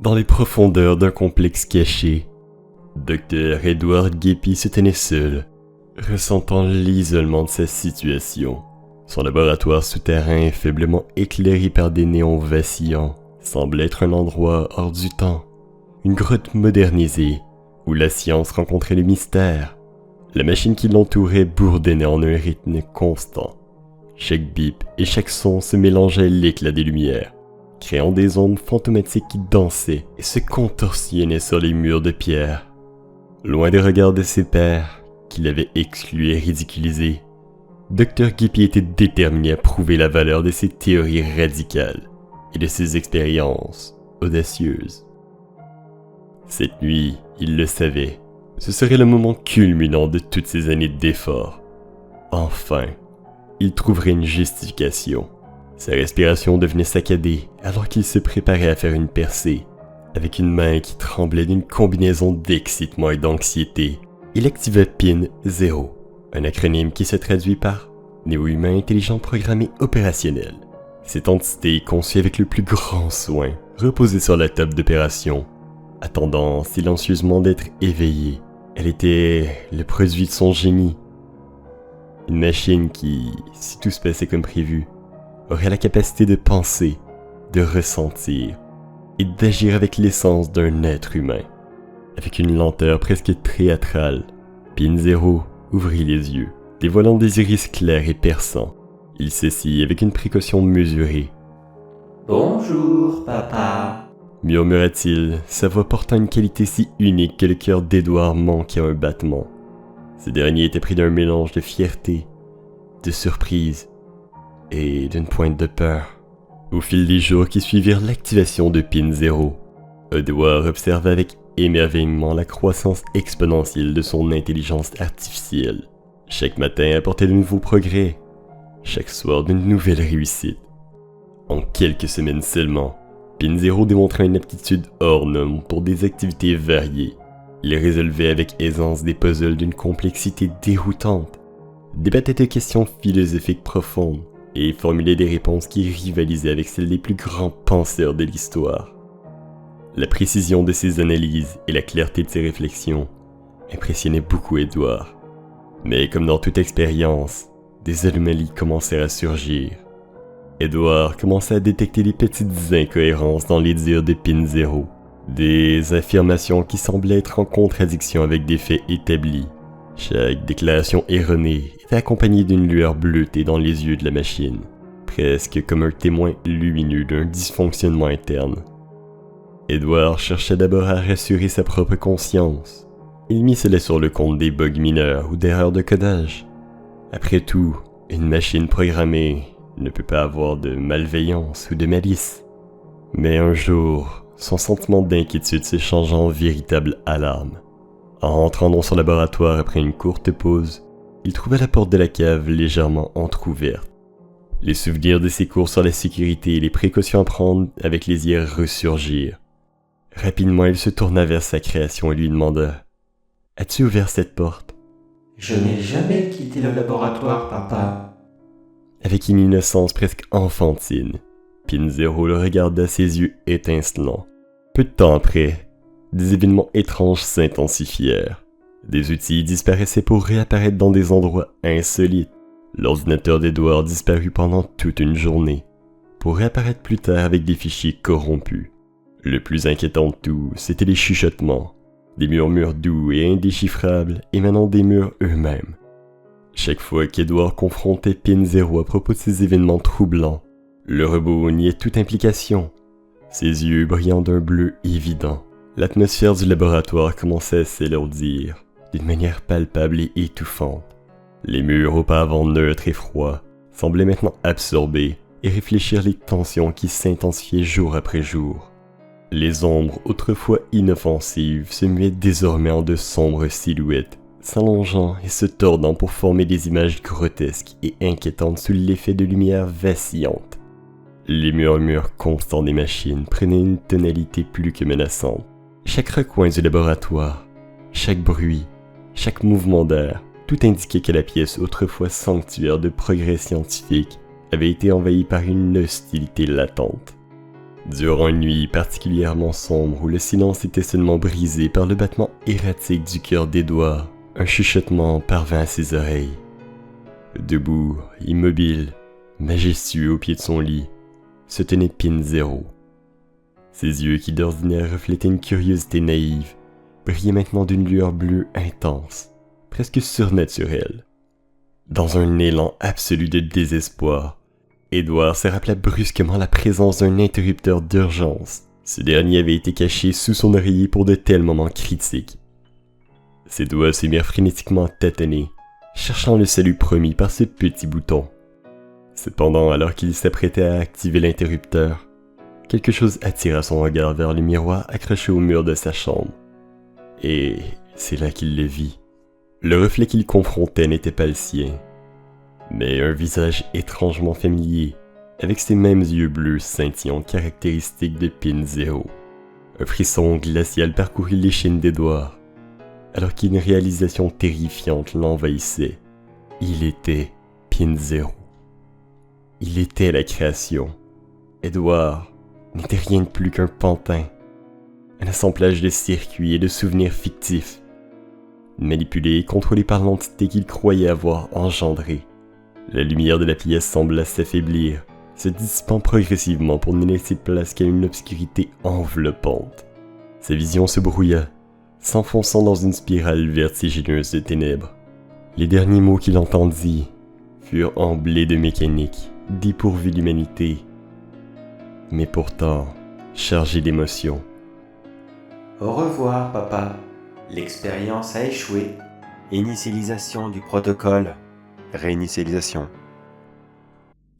Dans les profondeurs d'un complexe caché, Dr. Edward Guépy se tenait seul, ressentant l'isolement de sa situation. Son laboratoire souterrain, faiblement éclairé par des néons vacillants, semble être un endroit hors du temps, une grotte modernisée où la science rencontrait le mystère. La machine qui l'entourait bourdonnait en un rythme constant. Chaque bip et chaque son se mélangeaient à l'éclat des lumières, créant des ombres fantomatiques qui dansaient et se contorsionnaient sur les murs de pierre. Loin des regards de ses pairs, qui l'avaient exclu et ridiculisé, Dr. Guépy était déterminé à prouver la valeur de ses théories radicales et de ses expériences audacieuses. Cette nuit, il le savait, ce serait le moment culminant de toutes ces années d'efforts. Enfin, il trouverait une justification. Sa respiration devenait saccadée alors qu'il se préparait à faire une percée. Avec une main qui tremblait d'une combinaison d'excitement et d'anxiété, il activa PIN-0, un acronyme qui se traduit par Néo-humain intelligent programmé opérationnel. Cette entité conçue avec le plus grand soin reposait sur la table d'opération, attendant silencieusement d'être éveillée. Elle était le produit de son génie. Une machine qui, si tout se passait comme prévu, aurait la capacité de penser, de ressentir et d'agir avec l'essence d'un être humain. Avec une lenteur presque théâtrale, PIN-0 ouvrit les yeux, dévoilant des iris clairs et perçants. Il s'assit avec une précaution mesurée. « Bonjour, papa » murmura-t-il, sa voix portant une qualité si unique que le cœur d'Edward manquait un battement. Ce dernier était pris d'un mélange de fierté, de surprise et d'une pointe de peur. Au fil des jours qui suivirent l'activation de PIN-0, Edward observa avec émerveillement la croissance exponentielle de son intelligence artificielle. Chaque matin apportait de nouveaux progrès, chaque soir de nouvelles réussites. En quelques semaines seulement, PIN-0 démontrait une aptitude hors norme pour des activités variées. Il résolvait avec aisance des puzzles d'une complexité déroutante, débattait de questions philosophiques profondes et formulait des réponses qui rivalisaient avec celles des plus grands penseurs de l'histoire. La précision de ses analyses et la clarté de ses réflexions impressionnaient beaucoup Edward. Mais comme dans toute expérience, des anomalies commencèrent à surgir. Edward commença à détecter des petites incohérences dans les dires de PIN-0, des affirmations qui semblaient être en contradiction avec des faits établis. Chaque déclaration erronée était accompagnée d'une lueur bleutée dans les yeux de la machine, presque comme un témoin lumineux d'un dysfonctionnement interne. Edward cherchait d'abord à rassurer sa propre conscience. Il mit cela sur le compte des bugs mineurs ou d'erreurs de codage. Après tout, une machine programmée ne peut pas avoir de malveillance ou de malice. Mais un jour, son sentiment d'inquiétude se changea en véritable alarme. En rentrant dans son laboratoire après une courte pause, il trouva la porte de la cave légèrement entr'ouverte. Les souvenirs de ses cours sur la sécurité et les précautions à prendre avec les IR ressurgirent. Rapidement, il se tourna vers sa création et lui demanda « As-tu ouvert cette porte ?» « Je n'ai jamais quitté le laboratoire, papa. » Avec une innocence presque enfantine, PIN-0 le regarda, ses yeux étincelants. Peu de temps après, des événements étranges s'intensifièrent. Des outils disparaissaient pour réapparaître dans des endroits insolites. L'ordinateur d'Edward disparut pendant toute une journée, pour réapparaître plus tard avec des fichiers corrompus. Le plus inquiétant de tout, c'étaient les chuchotements, des murmures doux et indéchiffrables émanant des murs eux-mêmes. Chaque fois qu'Edward confrontait PIN-0 à propos de ces événements troublants, le robot niait toute implication, ses yeux brillant d'un bleu évident. L'atmosphère du laboratoire commençait à s'alourdir d'une manière palpable et étouffante. Les murs auparavant neutres et froids semblaient maintenant absorber et réfléchir les tensions qui s'intensifiaient jour après jour. Les ombres autrefois inoffensives se muaient désormais en de sombres silhouettes, s'allongeant et se tordant pour former des images grotesques et inquiétantes sous l'effet de lumière vacillante. Les murmures constants des machines prenaient une tonalité plus que menaçante. Chaque recoin du laboratoire, chaque bruit, chaque mouvement d'air, tout indiquait que la pièce autrefois sanctuaire de progrès scientifique avait été envahie par une hostilité latente. Durant une nuit particulièrement sombre où le silence était seulement brisé par le battement erratique du cœur d'Edouard, un chuchotement parvint à ses oreilles. Debout, immobile, majestueux au pied de son lit, se tenait Pinzero. Ses yeux qui d'ordinaire reflétaient une curiosité naïve, brillaient maintenant d'une lueur bleue intense, presque surnaturelle. Dans un élan absolu de désespoir, Edouard se rappela brusquement la présence d'un interrupteur d'urgence. Ce dernier avait été caché sous son oreiller pour de tels moments critiques. Ses doigts se mirent frénétiquement à tâtonner, cherchant le salut promis par ce petit bouton. Cependant, alors qu'il s'apprêtait à activer l'interrupteur, quelque chose attira son regard vers le miroir accroché au mur de sa chambre. Et c'est là qu'il le vit. Le reflet qu'il confrontait n'était pas le sien, mais un visage étrangement familier, avec ses mêmes yeux bleus scintillants caractéristiques de Pinzero. Un frisson glacial parcourut l'échine d'Edouard, alors qu'une réalisation terrifiante l'envahissait. Il était Pinzero. Il était la création. Edouard n'était rien de plus qu'un pantin, un assemblage de circuits et de souvenirs fictifs, manipulé et contrôlé par l'entité qu'il croyait avoir engendrée. La lumière de la pièce sembla s'affaiblir, se dissipant progressivement pour ne laisser place qu'à une obscurité enveloppante. Sa vision se brouilla, s'enfonçant dans une spirale vertigineuse de ténèbres. Les derniers mots qu'il entendit furent emblés de mécanique, dépourvus d'humanité, mais pourtant chargés d'émotion. Au revoir, papa. L'expérience a échoué. Initialisation du protocole. Réinitialisation.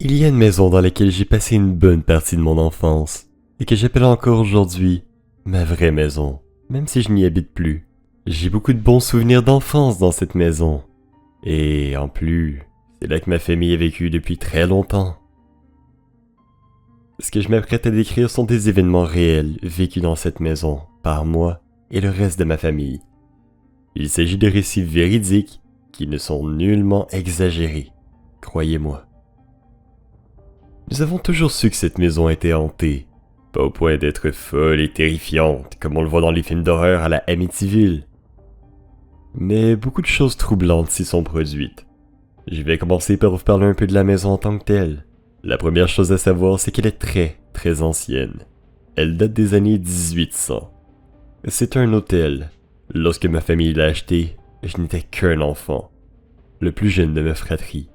Il y a une maison dans laquelle j'ai passé une bonne partie de mon enfance, et que j'appelle encore aujourd'hui ma vraie maison, même si je n'y habite plus. J'ai beaucoup de bons souvenirs d'enfance dans cette maison, et en plus, c'est là que ma famille a vécu depuis très longtemps. Ce que je m'apprête à décrire sont des événements réels vécus dans cette maison, par moi et le reste de ma famille. Il s'agit de récits véridiques qui ne sont nullement exagérés, croyez-moi. Nous avons toujours su que cette maison était hantée, pas au point d'être folle et terrifiante comme on le voit dans les films d'horreur à la Amityville. Mais beaucoup de choses troublantes s'y sont produites. Je vais commencer par vous parler un peu de la maison en tant que telle. La première chose à savoir, c'est qu'elle est très ancienne. Elle date des années 1800. C'est un hôtel. Lorsque ma famille l'a acheté, je n'étais qu'un enfant, le plus jeune de ma fratrie.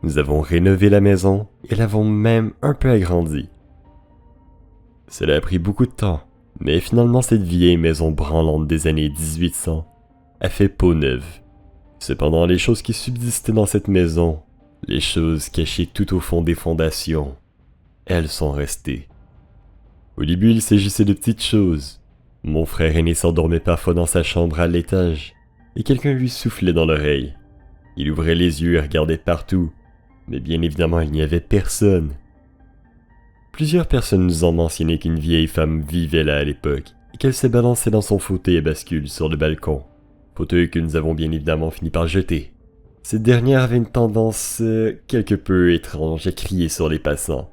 Nous avons rénové la maison et l'avons même un peu agrandie. Cela a pris beaucoup de temps, mais finalement cette vieille maison branlante des années 1800 a fait peau neuve. Cependant, les choses qui subsistaient dans cette maison, les choses cachées tout au fond des fondations, elles sont restées. Au début, il s'agissait de petites choses. Mon frère aîné s'endormait parfois dans sa chambre à l'étage, et quelqu'un lui soufflait dans l'oreille. Il ouvrait les yeux et regardait partout, mais bien évidemment il n'y avait personne. Plusieurs personnes nous ont mentionné qu'une vieille femme vivait là à l'époque, et qu'elle se balançait dans son fauteuil à bascule sur le balcon, fauteuil que nous avons bien évidemment fini par jeter. Cette dernière avait une tendance quelque peu étrange à crier sur les passants.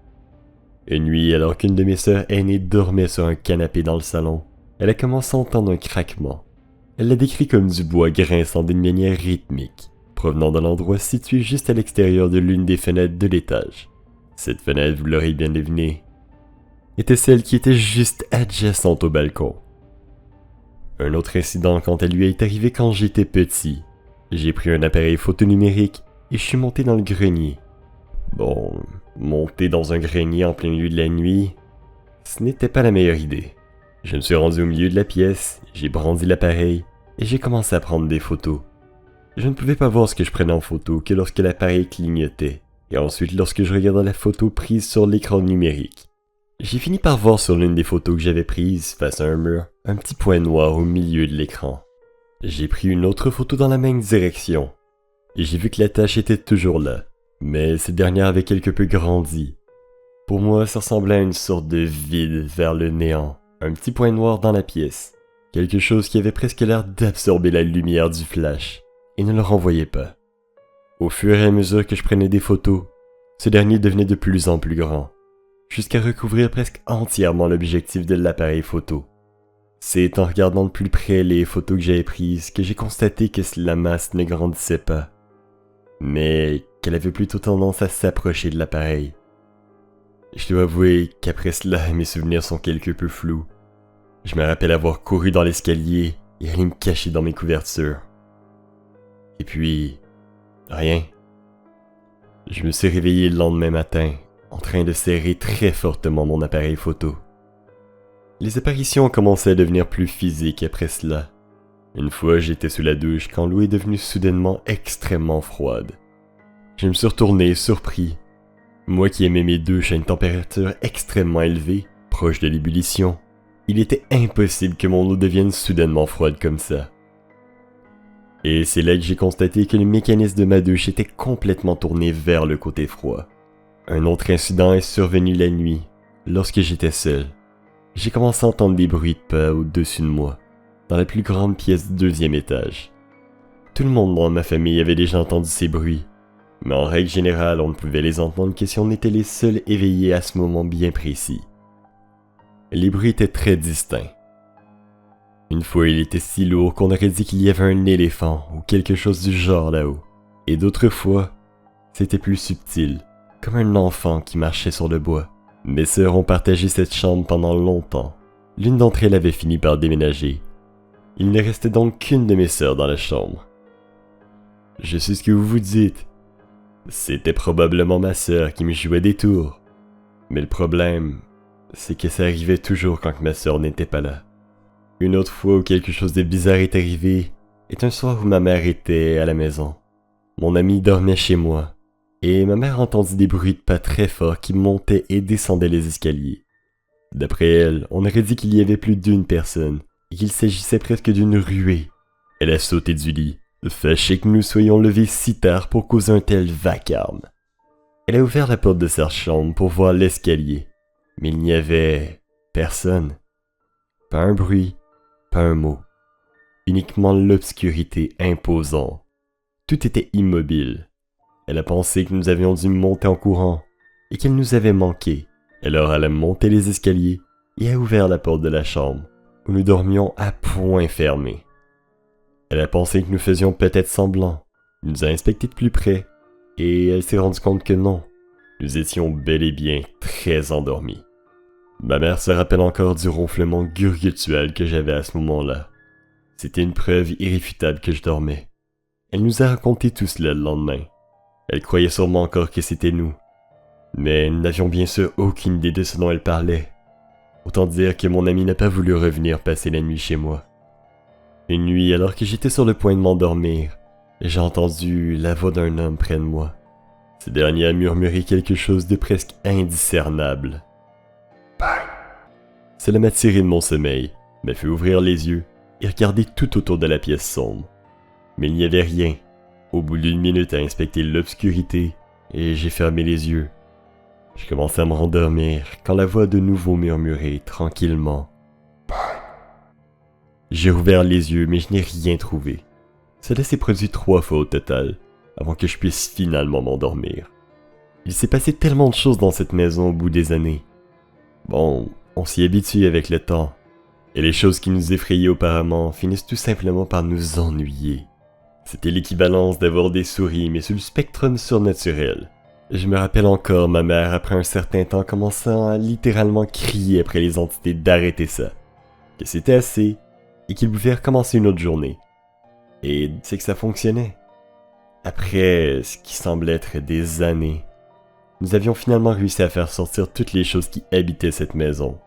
Une nuit, alors qu'une de mes sœurs aînées dormait sur un canapé dans le salon, elle a commencé à entendre un craquement. Elle l'a décrit comme du bois grinçant d'une manière rythmique, provenant de l'endroit situé juste à l'extérieur de l'une des fenêtres de l'étage. Cette fenêtre, vous l'aurez bien deviné, était celle qui était juste adjacente au balcon. Un autre incident quant à lui est arrivé quand j'étais petit. J'ai pris un appareil photo numérique et je suis monté dans le grenier. Bon, monter dans un grenier en plein milieu de la nuit, ce n'était pas la meilleure idée. Je me suis rendu au milieu de la pièce, j'ai brandi l'appareil et j'ai commencé à prendre des photos. Je ne pouvais pas voir ce que je prenais en photo que lorsque l'appareil clignotait, et ensuite lorsque je regardais la photo prise sur l'écran numérique. J'ai fini par voir sur l'une des photos que j'avais prises face à un mur, un petit point noir au milieu de l'écran. J'ai pris une autre photo dans la même direction, et j'ai vu que la tache était toujours là, mais cette dernière avait quelque peu grandi. Pour moi, ça ressemblait à une sorte de vide vers le néant, un petit point noir dans la pièce, quelque chose qui avait presque l'air d'absorber la lumière du flash, et ne le renvoyait pas. Au fur et à mesure que je prenais des photos, ce dernier devenait de plus en plus grand. jusqu'à recouvrir presque entièrement l'objectif de l'appareil photo. C'est en regardant de plus près les photos que j'avais prises que j'ai constaté que la masse ne grandissait pas, mais qu'elle avait plutôt tendance à s'approcher de l'appareil. Je dois avouer qu'après cela, mes souvenirs sont quelque peu flous. Je me rappelle avoir couru dans l'escalier et aller me cacher dans mes couvertures. Et puis, rien. Je me suis réveillé le lendemain matin, en train de serrer très fortement mon appareil photo. Les apparitions ont commencé à devenir plus physiques après cela. Une fois, j'étais sous la douche quand l'eau est devenue soudainement extrêmement froide. Je me suis retourné, surpris. Moi qui aimais mes douches à une température extrêmement élevée, proche de l'ébullition, il était impossible que mon eau devienne soudainement froide comme ça. Et c'est là que j'ai constaté que le mécanisme de ma douche était complètement tourné vers le côté froid. Un autre incident est survenu la nuit, lorsque j'étais seul. J'ai commencé à entendre des bruits de pas au-dessus de moi, dans la plus grande pièce du 2e étage. Tout le monde dans ma famille avait déjà entendu ces bruits, mais en règle générale, on ne pouvait les entendre que si on était les seuls éveillés à ce moment bien précis. Les bruits étaient très distincts. Une fois, il était si lourd qu'on aurait dit qu'il y avait un éléphant ou quelque chose du genre là-haut. Et d'autres fois, c'était plus subtil, comme un enfant qui marchait sur le bois. Mes sœurs ont partagé cette chambre pendant longtemps. L'une d'entre elles avait fini par déménager. Il ne restait donc qu'une de mes sœurs dans la chambre. Je sais ce que vous vous dites. C'était probablement ma sœur qui me jouait des tours. Mais le problème, c'est que ça arrivait toujours quand ma sœur n'était pas là. Une autre fois où quelque chose de bizarre est arrivé est un soir où ma mère était à la maison. Mon ami dormait chez moi, et ma mère entendit des bruits de pas très forts qui montaient et descendaient les escaliers. D'après elle, on aurait dit qu'il y avait plus d'une personne, et qu'il s'agissait presque d'une ruée. Elle a sauté du lit, fâchée que nous soyons levés si tard pour causer un tel vacarme. Elle a ouvert la porte de sa chambre pour voir l'escalier, mais il n'y avait personne. Pas un bruit, pas un mot. Uniquement l'obscurité imposante. Tout était immobile. Elle a pensé que nous avions dû monter en courant et qu'elle nous avait manqué. Alors elle a monté les escaliers et a ouvert la porte de la chambre où nous dormions à poing fermé. Elle a pensé que nous faisions peut-être semblant, nous a inspectés de plus près et elle s'est rendue compte que non, nous étions bel et bien très endormis. Ma mère se rappelle encore du ronflement gurgutuel que j'avais à ce moment-là. C'était une preuve irréfutable que je dormais. Elle nous a raconté tout cela le lendemain. Elle croyait sûrement encore que c'était nous. Mais nous n'avions bien sûr aucune idée de ce dont elle parlait. Autant dire que mon ami n'a pas voulu revenir passer la nuit chez moi. Une nuit, alors que j'étais sur le point de m'endormir, j'ai entendu la voix d'un homme près de moi. Ce dernier a murmuré quelque chose de presque indiscernable. Cela m'a tiré de mon sommeil, m'a fait ouvrir les yeux et regarder tout autour de la pièce sombre. Mais il n'y avait rien. Au bout d'une minute à inspecter l'obscurité, et j'ai fermé les yeux. Je commençais à me rendormir quand la voix a de nouveau murmuré tranquillement. J'ai rouvert les yeux mais je n'ai rien trouvé. Cela s'est produit 3 fois au total, avant que je puisse finalement m'endormir. Il s'est passé tellement de choses dans cette maison au bout des années. Bon, on s'y habitue avec le temps, et les choses qui nous effrayaient auparavant finissent tout simplement par nous ennuyer. C'était l'équivalence d'avoir des souris mais sous le spectrum surnaturel. Je me rappelle encore ma mère après un certain temps commençant à littéralement crier après les entités d'arrêter ça, que c'était assez, et qu'ils pouvaient recommencer une autre journée. Et c'est que ça fonctionnait. Après ce qui semblait être des années, nous avions finalement réussi à faire sortir toutes les choses qui habitaient cette maison.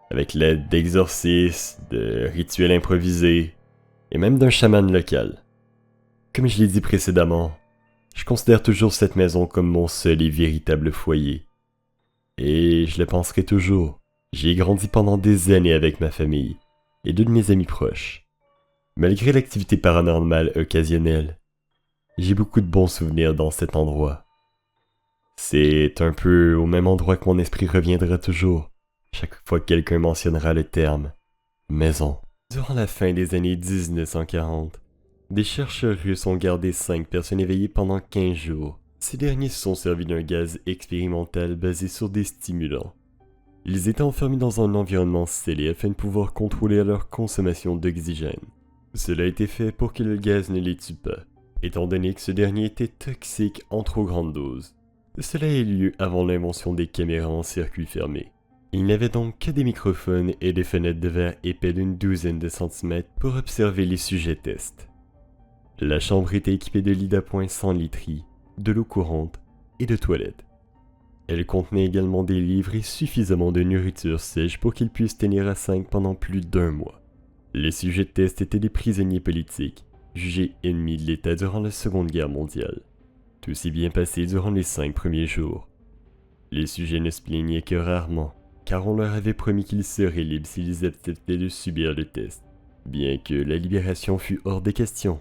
Avec l'aide d'exorcistes, de rituels improvisés, et même d'un chaman local. Comme je l'ai dit précédemment, je considère toujours cette maison comme mon seul et véritable foyer. Et je le penserai toujours. J'y ai grandi pendant des années avec ma famille et 2 de mes amis proches. Malgré l'activité paranormale occasionnelle, j'ai beaucoup de bons souvenirs dans cet endroit. C'est un peu au même endroit que mon esprit reviendra toujours, chaque fois que quelqu'un mentionnera le terme « maison ». Durant la fin des années 1940, des chercheurs russes ont gardé 5 personnes éveillées pendant 15 jours. Ces derniers se sont servis d'un gaz expérimental basé sur des stimulants. Ils étaient enfermés dans un environnement scellé afin de pouvoir contrôler leur consommation d'oxygène. Cela a été fait pour que le gaz ne les tue pas, étant donné que ce dernier était toxique en trop grande dose. Cela a eu lieu avant l'invention des caméras en circuit fermé. Il n'avait donc que des microphones et des fenêtres de verre épais d'une douzaine de centimètres pour observer les sujets tests. La chambre était équipée de lits d'appoint sans literie, de l'eau courante et de toilettes. Elle contenait également des livres et suffisamment de nourriture sèche pour qu'ils puissent tenir à 5 pendant plus d'1 mois. Les sujets de test étaient des prisonniers politiques, jugés ennemis de l'État durant la Seconde Guerre mondiale. Tout s'est bien passé durant les 5 premiers jours. Les sujets ne se plaignaient que rarement, car on leur avait promis qu'ils seraient libres s'ils acceptaient de subir le test, bien que la libération fût hors des questions.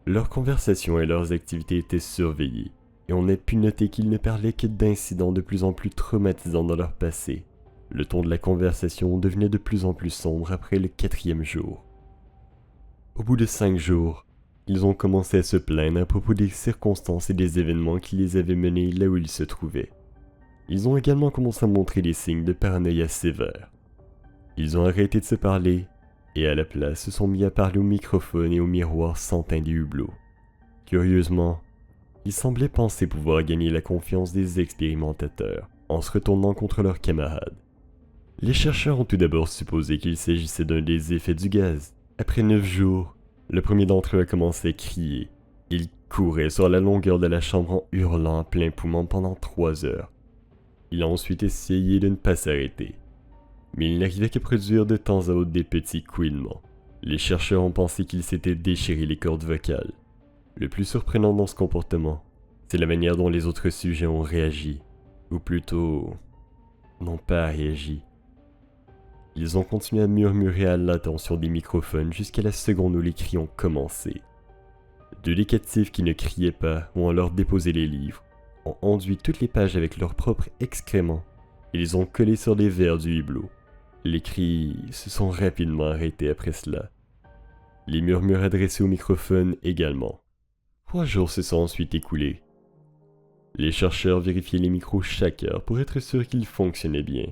Leurs conversations et leurs activités étaient surveillées, et on a pu noter qu'ils ne parlaient que d'incidents de plus en plus traumatisants dans leur passé. Le ton de la conversation devenait de plus en plus sombre après le 4e jour. Au bout de 5 jours, ils ont commencé à se plaindre à propos des circonstances et des événements qui les avaient menés là où ils se trouvaient. Ils ont également commencé à montrer des signes de paranoïa sévères. Ils ont arrêté de se parler, et à la place se sont mis à parler au microphone et au miroir sans teint des hublots. Curieusement, ils semblaient penser pouvoir gagner la confiance des expérimentateurs en se retournant contre leurs camarades. Les chercheurs ont tout d'abord supposé qu'il s'agissait d'un des effets du gaz. Après 9 jours, le premier d'entre eux a commencé à crier. Il courait sur la longueur de la chambre en hurlant à plein poumon pendant 3 heures. Il a ensuite essayé de ne pas s'arrêter, mais il n'arrivait qu'à produire de temps à autre des petits couinements. Les chercheurs ont pensé qu'il s'était déchiré les cordes vocales. Le plus surprenant dans ce comportement, c'est la manière dont les autres sujets ont réagi, ou plutôt, n'ont pas réagi. Ils ont continué à murmurer à l'attention des microphones jusqu'à la seconde où les cris ont commencé. 2 des captifs qui ne criaient pas ou ont alors déposé les livres, ont enduit toutes les pages avec leurs propres excréments et les ont collés sur les verres du hublot. Les cris se sont rapidement arrêtés après cela. Les murmures adressés au microphone également. 3 jours se sont ensuite écoulés. Les chercheurs vérifiaient les micros chaque heure pour être sûrs qu'ils fonctionnaient bien.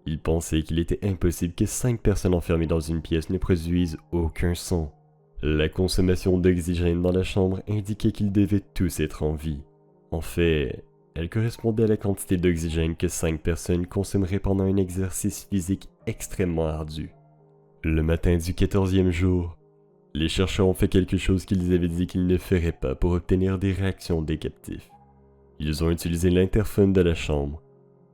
Ils pensaient qu'il était impossible que 5 personnes enfermées dans une pièce ne produisent aucun son. La consommation d'oxygène dans la chambre indiquait qu'ils devaient tous être en vie. En fait, elle correspondait à la quantité d'oxygène que 5 personnes consommeraient pendant un exercice physique extrêmement ardu. Le matin du 14e jour, les chercheurs ont fait quelque chose qu'ils avaient dit qu'ils ne feraient pas pour obtenir des réactions des captifs. Ils ont utilisé l'interphone de la chambre,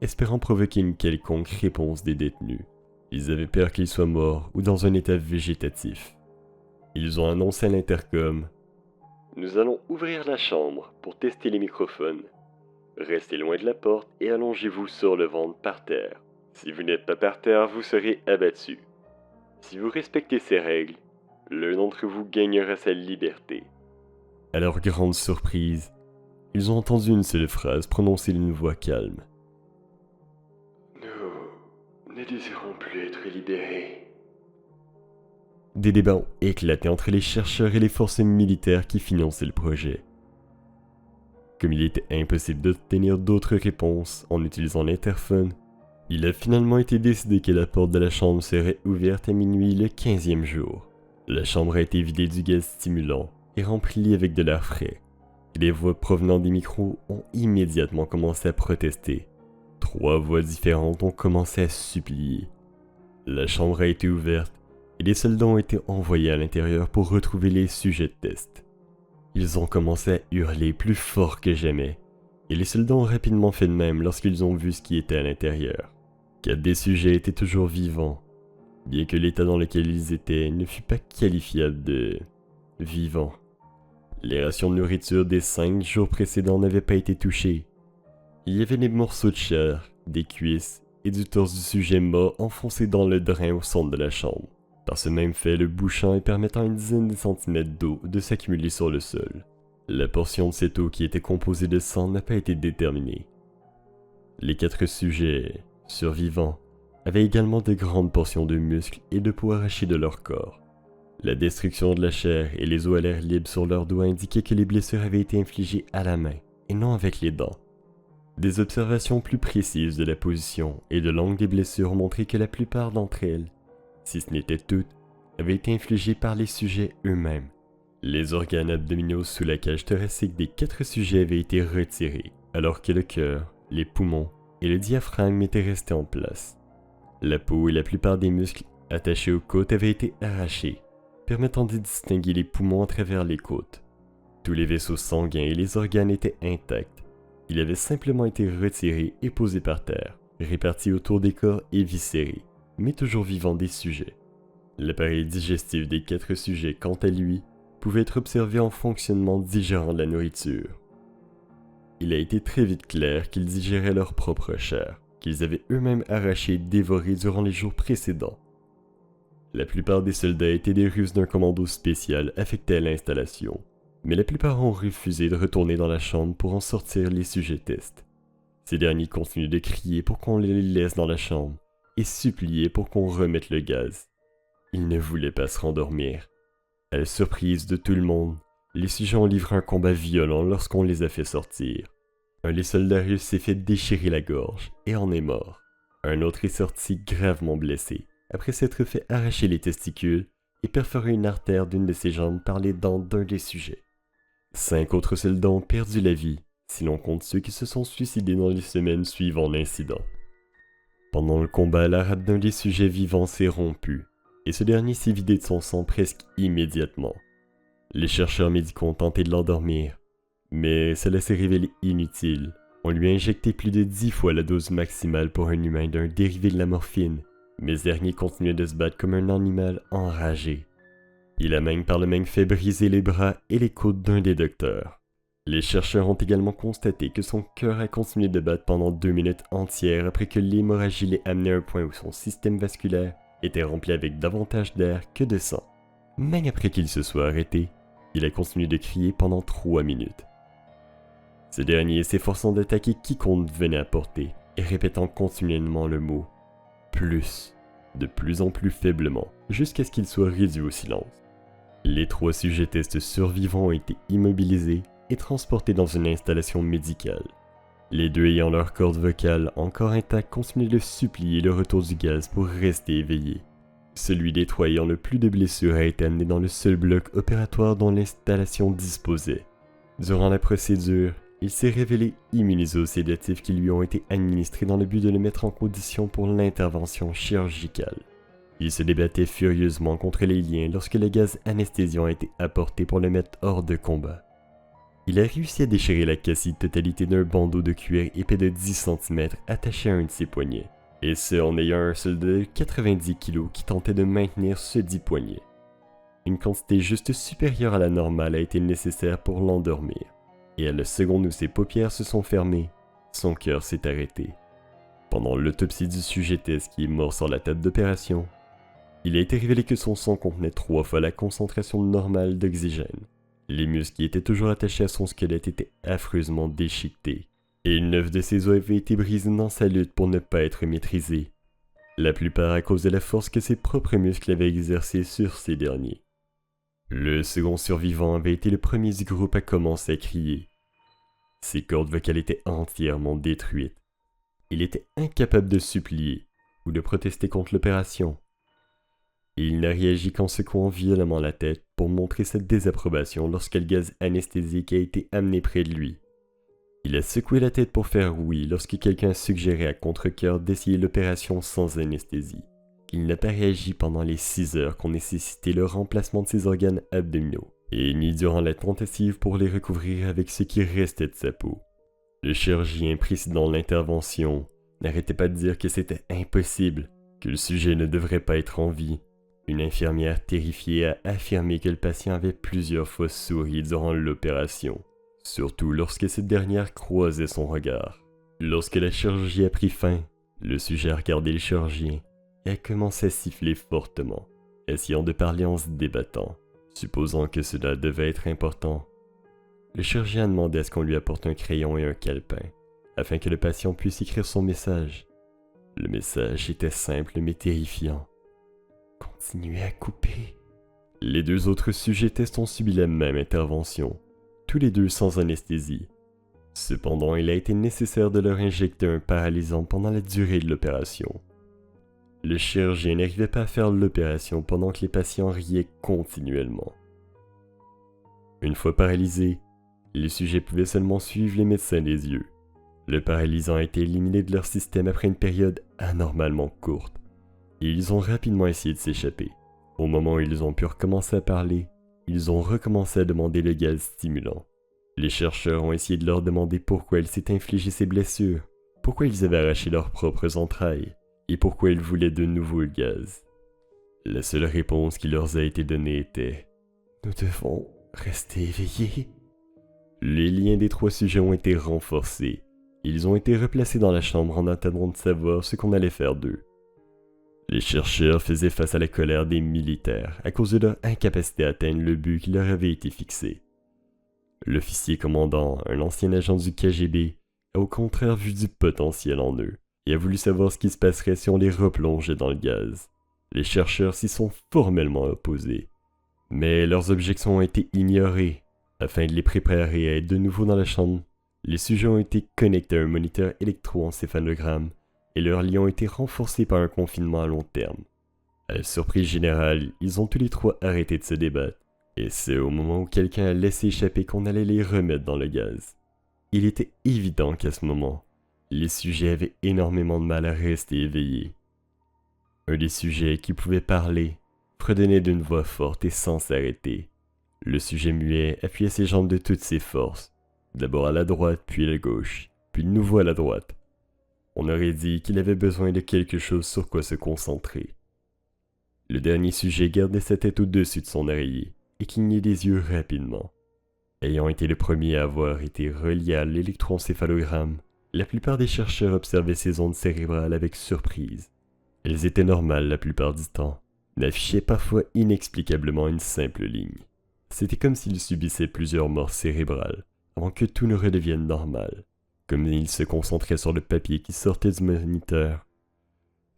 espérant provoquer une quelconque réponse des détenus. Ils avaient peur qu'ils soient morts ou dans un état végétatif. Ils ont annoncé à l'intercom « Nous allons ouvrir la chambre pour tester les microphones. Restez loin de la porte et allongez-vous sur le ventre par terre. Si vous n'êtes pas par terre, vous serez abattu. Si vous respectez ces règles, l'un d'entre vous gagnera sa liberté. » À leur grande surprise, ils ont entendu une seule phrase prononcée d'une voix calme. « Nous ne désirons plus être libérés. » Des débats ont éclaté entre les chercheurs et les forces militaires qui finançaient le projet. Comme il était impossible d'obtenir d'autres réponses en utilisant l'interphone, il a finalement été décidé que la porte de la chambre serait ouverte à minuit le 15e jour. La chambre a été vidée du gaz stimulant et remplie avec de l'air frais. Les voix provenant des micros ont immédiatement commencé à protester. 3 voix différentes ont commencé à supplier. La chambre a été ouverte et les soldats ont été envoyés à l'intérieur pour retrouver les sujets de test. Ils ont commencé à hurler plus fort que jamais, et les soldats ont rapidement fait de même lorsqu'ils ont vu ce qui était à l'intérieur. 4 des sujets étaient toujours vivants, bien que l'état dans lequel ils étaient ne fût pas qualifiable de vivant. Les rations de nourriture des 5 jours précédents n'avaient pas été touchées. Il y avait des morceaux de chair, des cuisses et du torse du sujet mort enfoncés dans le drain au centre de la chambre. Par ce même fait, le bouchant et permettant à une dizaine de centimètres d'eau de s'accumuler sur le sol. La portion de cette eau qui était composée de sang n'a pas été déterminée. Les 4 sujets survivants avaient également de grandes portions de muscles et de peau arrachées de leur corps. La destruction de la chair et les os à l'air libre sur leurs doigts indiquaient que les blessures avaient été infligées à la main et non avec les dents. Des observations plus précises de la position et de l'angle des blessures ont montré que la plupart d'entre elles, si ce n'était toutes, avaient été infligées par les sujets eux-mêmes. Les organes abdominaux sous la cage thoracique des 4 sujets avaient été retirés, alors que le cœur, les poumons et le diaphragme étaient restés en place. La peau et la plupart des muscles attachés aux côtes avaient été arrachés, permettant de distinguer les poumons à travers les côtes. Tous les vaisseaux sanguins et les organes étaient intacts. Ils avaient simplement été retirés et posés par terre, répartis autour des corps éviscérés, mais toujours vivants des sujets. L'appareil digestif des 4 sujets, quant à lui, pouvait être observé en fonctionnement digérant de la nourriture. Il a été très vite clair qu'ils digéraient leur propre chair, qu'ils avaient eux-mêmes arraché et dévoré durant les jours précédents. La plupart des soldats étaient des Russes d'un commando spécial affecté à l'installation, mais la plupart ont refusé de retourner dans la chambre pour en sortir les sujets tests. Ces derniers continuaient de crier pour qu'on les laisse dans la chambre et suppliaient pour qu'on remette le gaz. Ils ne voulaient pas se rendormir. À la surprise de tout le monde, les sujets ont livré un combat violent lorsqu'on les a fait sortir. Un des soldats russes s'est fait déchirer la gorge et en est mort. Un autre est sorti gravement blessé, après s'être fait arracher les testicules et perforer une artère d'une de ses jambes par les dents d'un des sujets. 5 autres soldats ont perdu la vie, si l'on compte ceux qui se sont suicidés dans les semaines suivant l'incident. Pendant le combat, la rate d'un des sujets vivants s'est rompue, et ce dernier s'est vidé de son sang presque immédiatement. Les chercheurs médicaux ont tenté de l'endormir, mais cela s'est révélé inutile. On lui a injecté plus de 10 fois la dose maximale pour un humain d'un dérivé de la morphine, mais ce dernier continuait de se battre comme un animal enragé. Il a même par le même fait brisé les bras et les côtes d'un des docteurs. Les chercheurs ont également constaté que son cœur a continué de battre pendant 2 minutes entières après que l'hémorragie l'ait amené à un point où son système vasculaire était rempli avec davantage d'air que de sang. Même après qu'il se soit arrêté, il a continué de crier pendant 3 minutes. Ce dernier s'efforçant d'attaquer quiconque venait à portée et répétant continuellement le mot « plus », de plus en plus faiblement, jusqu'à ce qu'il soit réduit au silence. Les 3 sujets tests survivants ont été immobilisés et transportés dans une installation médicale. Les 2 ayant leur corde vocale encore intacte continuaient de supplier le retour du gaz pour rester éveillés. Celui des 3 ayant le plus de blessures a été amené dans le seul bloc opératoire dont l'installation disposait. Durant la procédure, il s'est révélé immunisé aux sédatifs qui lui ont été administrés dans le but de le mettre en condition pour l'intervention chirurgicale. Il se débattait furieusement contre les liens lorsque le gaz anesthésiant a été apporté pour le mettre hors de combat. Il a réussi à déchirer la quasi-totalité d'un bandeau de cuir épais de 10 cm attaché à un de ses poignets, et ce en ayant un soldat de 90 kg qui tentait de maintenir ce dit poignet. Une quantité juste supérieure à la normale a été nécessaire pour l'endormir, et à la seconde où ses paupières se sont fermées, son cœur s'est arrêté. Pendant l'autopsie du sujet test qui est mort sur la table d'opération, il a été révélé que son sang contenait 3 fois la concentration normale d'oxygène. Les muscles qui étaient toujours attachés à son squelette étaient affreusement déchiquetés, et 9 de ses os avaient été brisés dans sa lutte pour ne pas être maîtrisés, la plupart à cause de la force que ses propres muscles avaient exercée sur ces derniers. Le second survivant avait été le premier du groupe à commencer à crier. Ses cordes vocales étaient entièrement détruites. Il était incapable de supplier ou de protester contre l'opération. Et il n'a réagi qu'en secouant violemment la tête pour montrer sa désapprobation lorsque le gaz anesthésique a été amené près de lui. Il a secoué la tête pour faire oui lorsque quelqu'un a suggéré à contre-cœur d'essayer l'opération sans anesthésie. Il n'a pas réagi pendant les 6 heures qu'ont nécessité le remplacement de ses organes abdominaux, et ni durant la tentative pour les recouvrir avec ce qui restait de sa peau. Le chirurgien précédant l'intervention n'arrêtait pas de dire que c'était impossible, que le sujet ne devrait pas être en vie. Une infirmière terrifiée a affirmé que le patient avait plusieurs fois souri durant l'opération, surtout lorsque cette dernière croisait son regard. Lorsque la chirurgie a pris fin, le sujet a regardé le chirurgien et a commencé à siffler fortement, essayant de parler en se débattant. Supposant que cela devait être important, le chirurgien a demandé à ce qu'on lui apporte un crayon et un calepin, afin que le patient puisse écrire son message. Le message était simple mais terrifiant. « Continuez à couper. Les deux autres sujets tests ont subi la même intervention, tous les deux sans anesthésie. Cependant, il a été nécessaire de leur injecter un paralysant pendant la durée de l'opération. Le chirurgien n'arrivait pas à faire l'opération pendant que les patients riaient continuellement. Une fois paralysés, les sujets pouvaient seulement suivre les médecins des yeux. Le paralysant a été éliminé de leur système après une période anormalement courte, et ils ont rapidement essayé de s'échapper. Au moment où ils ont pu recommencer à parler, ils ont recommencé à demander le gaz stimulant. Les chercheurs ont essayé de leur demander pourquoi ils s'étaient infligés ces blessures, pourquoi ils avaient arraché leurs propres entrailles, et pourquoi ils voulaient de nouveau le gaz. La seule réponse qui leur a été donnée était « Nous devons rester éveillés ». Les liens des trois sujets ont été renforcés. Ils ont été replacés dans la chambre en attendant de savoir ce qu'on allait faire d'eux. Les chercheurs faisaient face à la colère des militaires à cause de leur incapacité à atteindre le but qui leur avait été fixé. L'officier commandant, un ancien agent du KGB, a au contraire vu du potentiel en eux et a voulu savoir ce qui se passerait si on les replongeait dans le gaz. Les chercheurs s'y sont formellement opposés, mais leurs objections ont été ignorées. Afin de les préparer à être de nouveau dans la chambre, les sujets ont été connectés à un moniteur électroencéphalogramme et leurs liens ont été renforcés par un confinement à long terme. À la surprise générale, ils ont tous les trois arrêté de se débattre, et c'est au moment où quelqu'un a laissé échapper qu'on allait les remettre dans le gaz. Il était évident qu'à ce moment, les sujets avaient énormément de mal à rester éveillés. Un des sujets qui pouvait parler fredonnait d'une voix forte et sans s'arrêter. Le sujet muet appuyait ses jambes de toutes ses forces, d'abord à la droite puis à la gauche, puis de nouveau à la droite. On aurait dit qu'il avait besoin de quelque chose sur quoi se concentrer. Le dernier sujet gardait sa tête au-dessus de son oreiller et clignait des yeux rapidement. Ayant été le premier à avoir été relié à l'électroencéphalogramme, la plupart des chercheurs observaient ces ondes cérébrales avec surprise. Elles étaient normales la plupart du temps, mais affichaient parfois inexplicablement une simple ligne. C'était comme s'ils subissaient plusieurs morts cérébrales avant que tout ne redevienne normal, comme ils se concentraient sur le papier qui sortait du moniteur.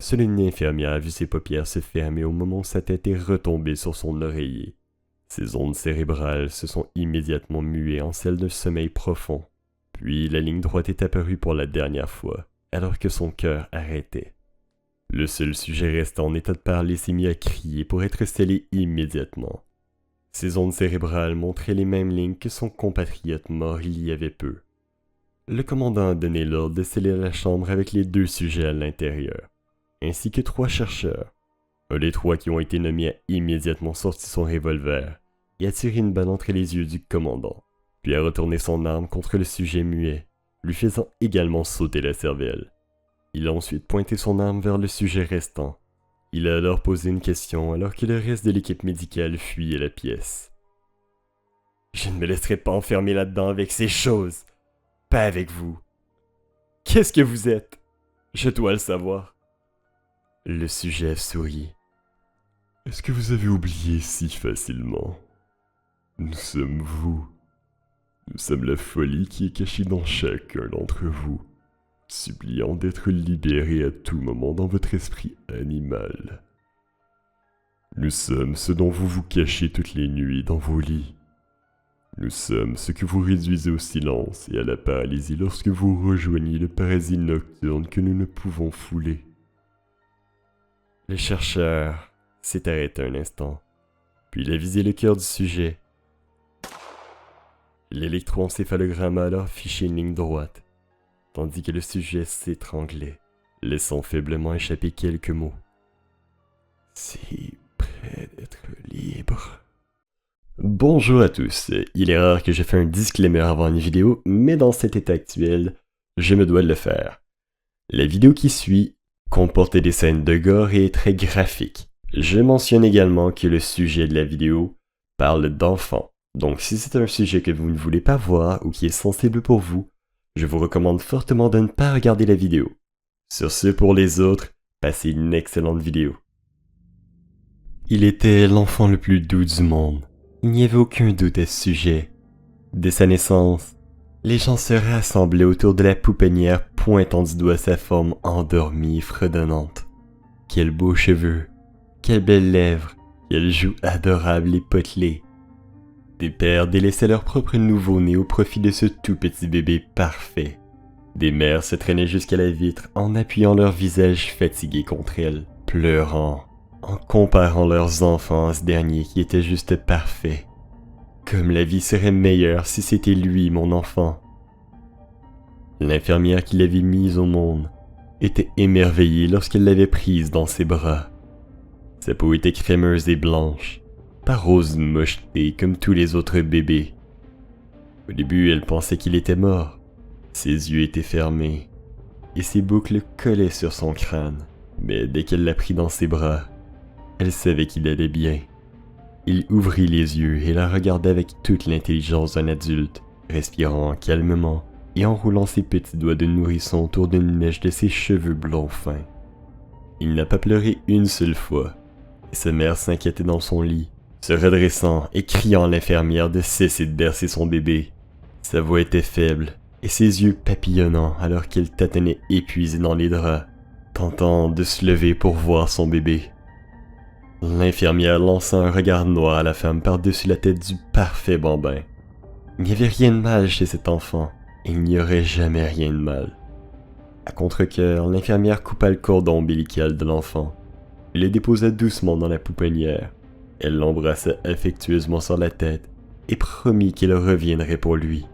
Seule une infirmière a vu ses paupières se fermer au moment où sa tête est retombée sur son oreiller. Ces ondes cérébrales se sont immédiatement muées en celles d'un sommeil profond. Puis la ligne droite est apparue pour la dernière fois, alors que son cœur arrêtait. Le seul sujet restant en état de parler s'est mis à crier pour être scellé immédiatement. Ces ondes cérébrales montraient les mêmes lignes que son compatriote mort il y avait peu. Le commandant a donné l'ordre de sceller la chambre avec les deux sujets à l'intérieur, ainsi que 3 chercheurs. Un des 3 qui ont été nommés a immédiatement sorti son revolver et a tiré une balle entre les yeux du commandant, puis a retourné son arme contre le sujet muet, lui faisant également sauter la cervelle. Il a ensuite pointé son arme vers le sujet restant. Il a alors posé une question alors que le reste de l'équipe médicale fuyait la pièce. « Je ne me laisserai pas enfermer là-dedans avec ces choses. Pas avec vous. Qu'est-ce que vous êtes? Je dois le savoir. » Le sujet sourit. « Est-ce que vous avez oublié si facilement? Nous sommes vous. Nous sommes la folie qui est cachée dans chacun d'entre vous, suppliant d'être libéré à tout moment dans votre esprit animal. Nous sommes ce dont vous vous cachez toutes les nuits dans vos lits. Nous sommes ce que vous réduisez au silence et à la paralysie lorsque vous rejoignez le parasite nocturne que nous ne pouvons fouler. » Le chercheur s'est arrêté un instant, puis il a visé le cœur du sujet. L'électroencéphalogramme a alors fiché une ligne droite, tandis que le sujet s'étranglait, laissant faiblement échapper quelques mots. « Si près d'être libre. » Bonjour à tous, il est rare que je fasse un disclaimer avant une vidéo, mais dans cet état actuel, je me dois de le faire. La vidéo qui suit comporte des scènes de gore et est très graphique. Je mentionne également que le sujet de la vidéo parle d'enfants. Donc si c'est un sujet que vous ne voulez pas voir ou qui est sensible pour vous, je vous recommande fortement de ne pas regarder la vidéo. Sur ce, pour les autres, passez une excellente vidéo. Il était l'enfant le plus doux du monde. Il n'y avait aucun doute à ce sujet. Dès sa naissance, les gens se rassemblaient autour de la pouponnière pointant du doigt sa forme endormie et fredonnante. Quels beaux cheveux, quelles belles lèvres, Quel joue adorable et potelé. Des pères délaissaient leur propre nouveau-né au profit de ce tout petit bébé parfait. Des mères se traînaient jusqu'à la vitre en appuyant leur visage fatigué contre elle, pleurant, en comparant leurs enfants à ce dernier qui était juste parfait. Comme la vie serait meilleure si c'était lui mon enfant. L'infirmière qui l'avait mise au monde était émerveillée lorsqu'elle l'avait prise dans ses bras. Sa peau était crémeuse et blanche, pas rose mochetée comme tous les autres bébés. Au début, elle pensait qu'il était mort. Ses yeux étaient fermés et ses boucles collaient sur son crâne. Mais dès qu'elle l'a pris dans ses bras, elle savait qu'il allait bien. Il ouvrit les yeux et la regardait avec toute l'intelligence d'un adulte, respirant calmement et enroulant ses petits doigts de nourrisson autour d'une mèche de ses cheveux blonds fins. Il n'a pas pleuré une seule fois, et sa mère s'inquiétait dans son lit, se redressant et criant à l'infirmière de cesser de bercer son bébé. Sa voix était faible, et ses yeux papillonnants alors qu'elle tâtonnait épuisée dans les draps, tentant de se lever pour voir son bébé. L'infirmière lança un regard noir à la femme par-dessus la tête du parfait bambin. Il n'y avait rien de mal chez cet enfant, et il n'y aurait jamais rien de mal. À contre-cœur, l'infirmière coupa le cordon ombilical de l'enfant et le déposa doucement dans la pouponnière. Elle l'embrassa affectueusement sur la tête et promit qu'elle reviendrait pour lui.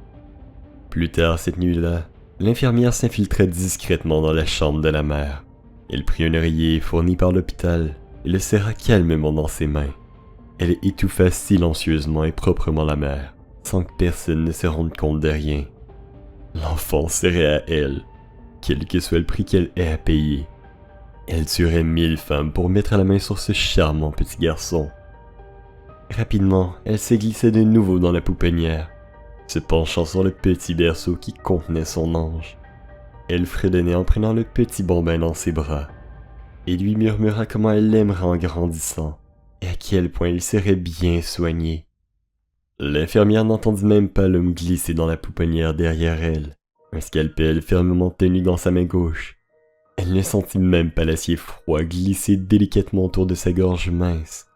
Plus tard cette nuit-là, l'infirmière s'infiltra discrètement dans la chambre de la mère. Elle prit un oreiller fourni par l'hôpital et le serra calmement dans ses mains. Elle étouffa silencieusement et proprement la mère, sans que personne ne se rende compte de rien. L'enfant serait à elle, quel que soit le prix qu'elle ait à payer. Elle tuerait 1000 femmes pour mettre la main sur ce charmant petit garçon. Rapidement, elle se glissait de nouveau dans la pouponnière, se penchant sur le petit berceau qui contenait son ange. Elle fredonnait en prenant le petit bambin dans ses bras, et lui murmura comment elle l'aimerait en grandissant, et à quel point il serait bien soigné. L'infirmière n'entendit même pas l'homme glisser dans la pouponnière derrière elle, un scalpel fermement tenu dans sa main gauche. Elle ne sentit même pas l'acier froid glisser délicatement autour de sa gorge mince.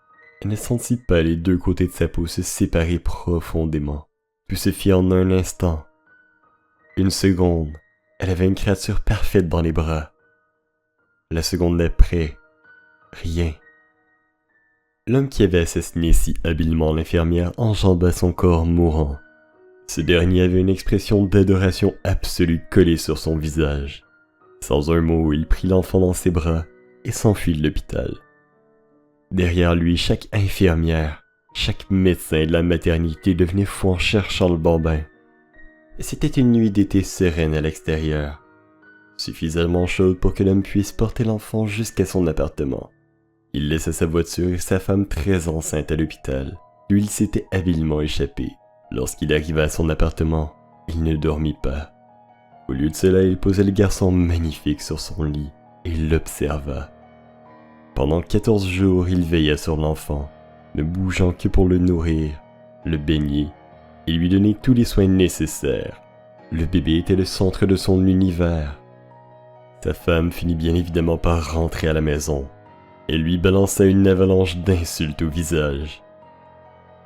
Elle ne sentit pas les deux côtés de sa peau se séparer profondément, puis se fit en un instant. Une seconde, elle avait une créature parfaite dans les bras. La seconde d'après, rien. L'homme qui avait assassiné si habilement l'infirmière enjamba son corps mourant. Ce dernier avait une expression d'adoration absolue collée sur son visage. Sans un mot, il prit l'enfant dans ses bras et s'enfuit de l'hôpital. Derrière lui, chaque infirmière, chaque médecin de la maternité devenait fou en cherchant le bambin. Et c'était une nuit d'été sereine à l'extérieur, suffisamment chaude pour que l'homme puisse porter l'enfant jusqu'à son appartement. Il laissa sa voiture et sa femme très enceinte à l'hôpital, d'où il s'était habilement échappé. Lorsqu'il arriva à son appartement, il ne dormit pas. Au lieu de cela, il posa le garçon magnifique sur son lit et l'observa. Pendant 14 jours, il veilla sur l'enfant, ne bougeant que pour le nourrir, le baigner et lui donner tous les soins nécessaires. Le bébé était le centre de son univers. Sa femme finit bien évidemment par rentrer à la maison. Elle lui balança une avalanche d'insultes au visage.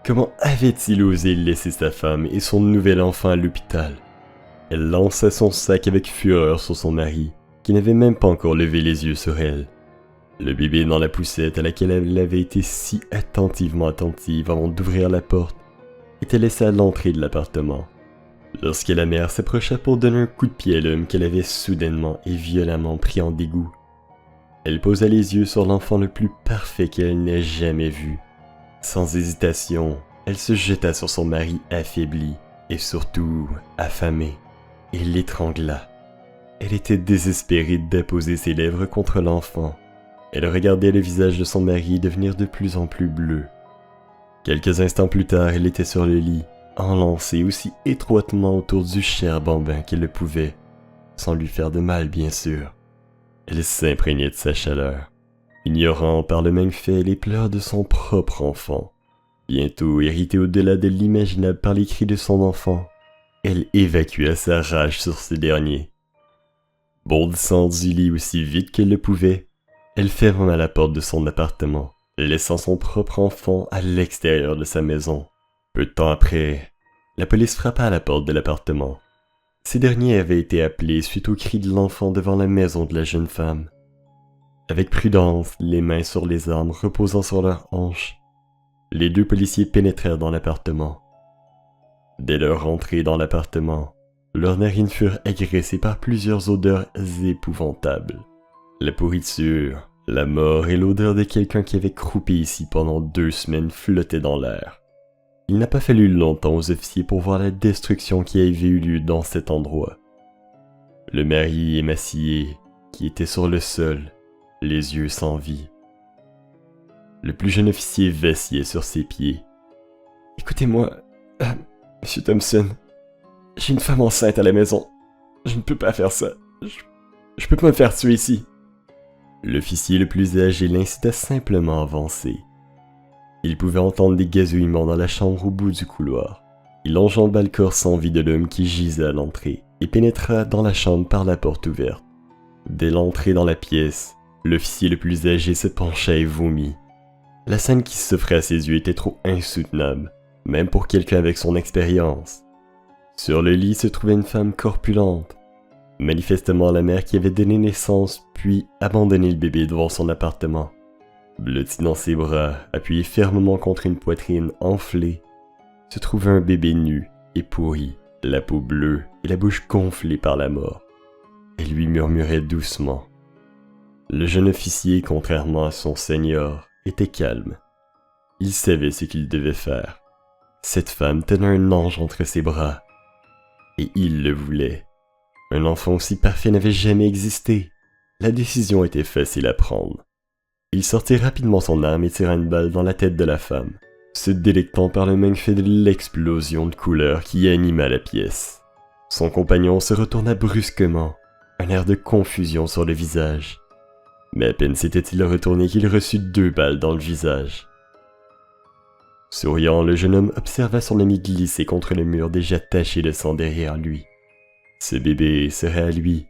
Comment avait-il osé laisser sa femme et son nouvel enfant à l'hôpital? Elle lança son sac avec fureur sur son mari, qui n'avait même pas encore levé les yeux sur elle. Le bébé dans la poussette à laquelle elle avait été si attentive avant d'ouvrir la porte était laissé à l'entrée de l'appartement. Lorsque la mère s'approcha pour donner un coup de pied à l'homme qu'elle avait soudainement et violemment pris en dégoût, elle posa les yeux sur l'enfant le plus parfait qu'elle n'ait jamais vu. Sans hésitation, elle se jeta sur son mari affaibli et surtout affamé et l'étrangla. Elle était désespérée d'apposer ses lèvres contre l'enfant. Elle regardait le visage de son mari devenir de plus en plus bleu. Quelques instants plus tard, elle était sur le lit, enlancée aussi étroitement autour du cher bambin qu'elle le pouvait, sans lui faire de mal bien sûr. Elle s'imprégnait de sa chaleur, ignorant par le même fait les pleurs de son propre enfant. Bientôt irritée au-delà de l'imaginable par les cris de son enfant, elle évacua sa rage sur ce dernier. Bondissant du lit aussi vite qu'elle le pouvait, elle ferma la porte de son appartement laissant son propre enfant à l'extérieur de sa maison. Peu de temps après, la police frappa à la porte de l'appartement. Ces derniers avaient été appelés suite au cri de l'enfant devant la maison de la jeune femme. Avec prudence, les mains sur les armes reposant sur leurs hanches, les 2 policiers pénétrèrent dans l'appartement. Dès leur entrée dans l'appartement, leurs narines furent agressées par plusieurs odeurs épouvantables. La pourriture, la mort et l'odeur de quelqu'un qui avait croupi ici pendant 2 semaines flottaient dans l'air. Il n'a pas fallu longtemps aux officiers pour voir la destruction qui avait eu lieu dans cet endroit. Le mari émacié, qui était sur le sol, les yeux sans vie. Le plus jeune officier vacillait sur ses pieds. « Écoutez-moi, Monsieur Thompson, j'ai une femme enceinte à la maison. Je ne peux pas faire ça. Je peux pas me faire tuer ici. » L'officier le plus âgé l'incita simplement à avancer. Il pouvait entendre des gazouillements dans la chambre au bout du couloir. Il enjamba le corps sans vie de l'homme qui gisait à l'entrée et pénétra dans la chambre par la porte ouverte. Dès l'entrée dans la pièce, l'officier le plus âgé se pencha et vomit. La scène qui s'offrait à ses yeux était trop insoutenable, même pour quelqu'un avec son expérience. Sur le lit se trouvait une femme corpulente, manifestement la mère qui avait donné naissance puis abandonné le bébé devant son appartement. Blotti dans ses bras, appuyé fermement contre une poitrine enflée, se trouvait un bébé nu et pourri, la peau bleue et la bouche gonflée par la mort. Elle lui murmurait doucement. Le jeune officier, contrairement à son seigneur, était calme. Il savait ce qu'il devait faire. Cette femme tenait un ange entre ses bras. Et il le voulait. Un enfant aussi parfait n'avait jamais existé. La décision était facile à prendre. Il sortit rapidement son arme et tira une balle dans la tête de la femme, se délectant par le même fait de l'explosion de couleurs qui anima la pièce. Son compagnon se retourna brusquement, un air de confusion sur le visage. Mais à peine s'était-il retourné qu'il reçut 2 balles dans le visage. Souriant, le jeune homme observa son ami glisser contre le mur déjà taché de sang derrière lui. Ce bébé serait à lui,